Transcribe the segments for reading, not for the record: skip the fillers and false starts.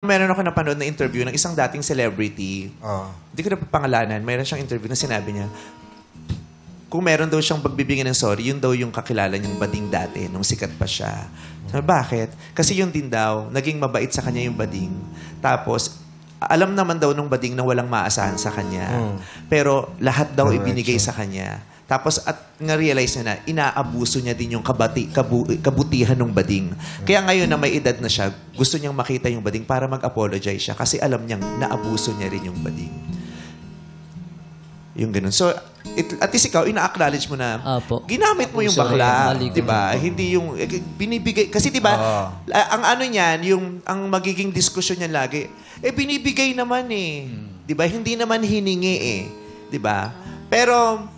Meron ako napanood na interview ng isang dating celebrity. Hindi ko na pangalanan. Meron siyang interview na sinabi niya, kung meron daw siyang pagbibigyan ng sorry, yun daw yung kakilala niyang bading dati, nung sikat pa siya. Sabi, bakit? Kasi yun din daw, naging mabait sa kanya yung bading. Tapos, alam naman daw nung bading na walang maasahan sa kanya. Pero lahat daw ibinigay sa kanya. Tapos at nga-realize niya na inaabuso niya din yung kabutihan ng bading. Kaya ngayon na may edad na siya, gusto niyang makita yung bading para mag-apologize siya kasi alam niyang naabuso niya rin yung bading. Yung ganun. So, at least ikaw, ina-acknowledge mo na ginamit mo yung bakla. Diba? Hindi yung binibigay. Kasi diba, ang ano niyan, ang magiging diskusyon niyan lagi, binibigay naman eh. Diba? Hindi naman hiningi eh. Diba? Pero,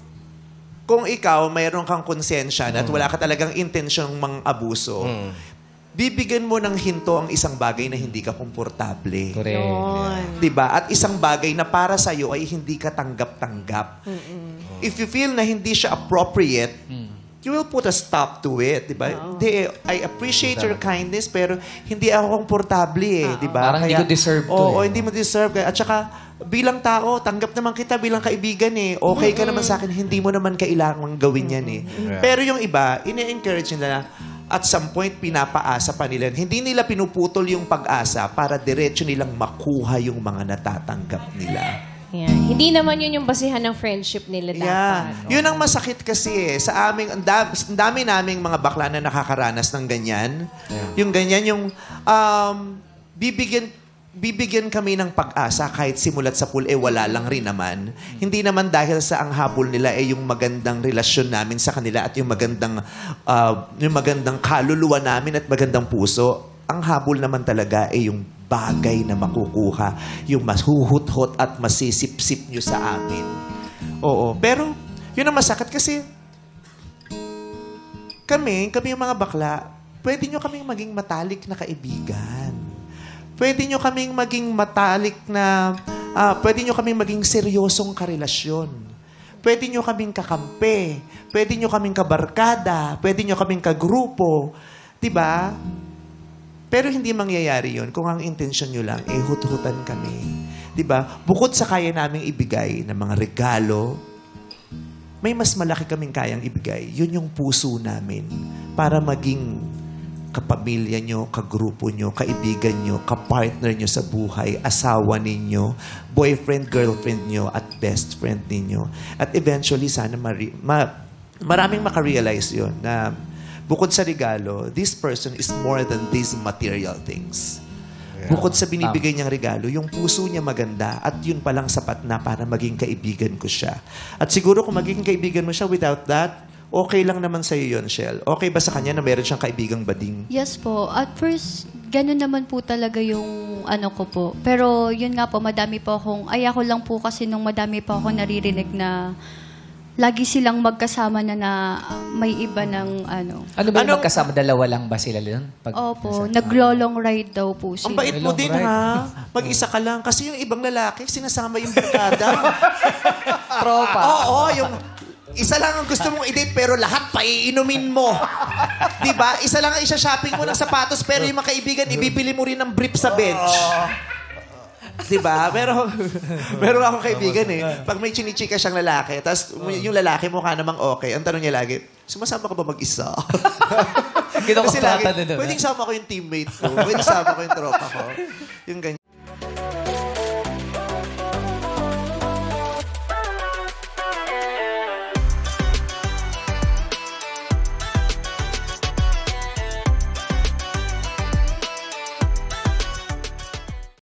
kung ikaw, mayroon kang konsensya at wala ka talagang intensyong mang-abuso, bibigyan mo ng hinto ang isang bagay na hindi ka komportable. Correct. Diba? At isang bagay na para sa'yo ay hindi ka tanggap-tanggap. If you feel na hindi siya appropriate, you will put a stop to it, di ba? I appreciate your kindness, pero hindi ako komportable eh, di ba? Parang hindi ko deserve to. Oo, hindi mo deserve. At saka, bilang tao, tanggap naman kita bilang kaibigan eh. Okay ka naman sa akin, hindi mo naman kailangang gawin yan eh. Pero yung iba, ine-encourage nila na at some point, pinapaasa pa nila. Hindi nila pinuputol yung pag-asa para diretso nilang makuha yung mga natatanggap nila. Yeah. Hindi naman yun yung basihan ng friendship nila dapat. Yun ang masakit kasi eh. Sa aming, ang dami naming mga bakla na nakakaranas ng ganyan. Yung ganyan, yung bibigyan kami ng pag-asa kahit simulat sa pool, wala lang rin naman. Hindi naman dahil sa ang habol nila yung magandang relasyon namin sa kanila at yung magandang kaluluwa namin at magandang puso. Ang habol naman talaga yung bagay na makukuha, yung mashuhut-hut at masisip-sip nyo sa amin. Oo. Pero, yun ang masakit kasi kami yung mga bakla, pwede nyo kaming maging matalik na kaibigan. Pwede nyo kaming maging matalik na, pwede nyo kaming maging seryosong karelasyon. Pwede nyo kaming kakampi. Pwede nyo kaming kabarkada. Pwede nyo kaming kagrupo. Diba? Pero hindi mangyayari yun kung ang intensyon nyo lang, hut-hutan kami. Diba? Bukod sa kaya naming ibigay ng mga regalo, may mas malaki kaming kayang ibigay. Yun yung puso namin para maging kapamilya nyo, kagrupo nyo, kaibigan nyo, kapartner nyo sa buhay, asawa ninyo, boyfriend, girlfriend nyo, at best friend ninyo. At eventually, sana maraming makarealize yun na bukod sa regalo, this person is more than these material things. Bukod sa binibigay niyang regalo, yung puso niya maganda at yun palang sapat na para maging kaibigan ko siya. At siguro kung magiging kaibigan mo siya without that, okay lang naman sa'yo yun, Shell. Okay ba sa kanya na meron siyang kaibigang bading? Yes po. At first, ganun naman po talaga yung ano ko po. Pero yun nga po, madami po akong, ayako lang po kasi nung madami po ako naririnig na lagi silang magkasama na may iba ng ano. Ano ba yung magkasama? Dalawa lang ba sila doon? Opo, naglo-long ride daw po sila. Ang bait mo din ha. Mag-isa ka lang. Kasi yung ibang lalaki, sinasama yung barkada. Tropa. Oo, yung isa lang ang gusto mong i-date pero lahat paiinumin mo. Diba? Isa lang ang isa-shopping mo ng sapatos pero yung mga kaibigan, ibibili mo rin ng brief sa bench. Diba? Pero ako kaibigan eh. Pag may chinichika siyang lalaki, tapos yung lalaki mukha namang okay, ang tanong niya lagi, sumasama ka ba mag-isa? Kasi lagi, pwedeng sama ko yung teammate ko, pwedeng sama ko yung tropa ko. Yung ganyan.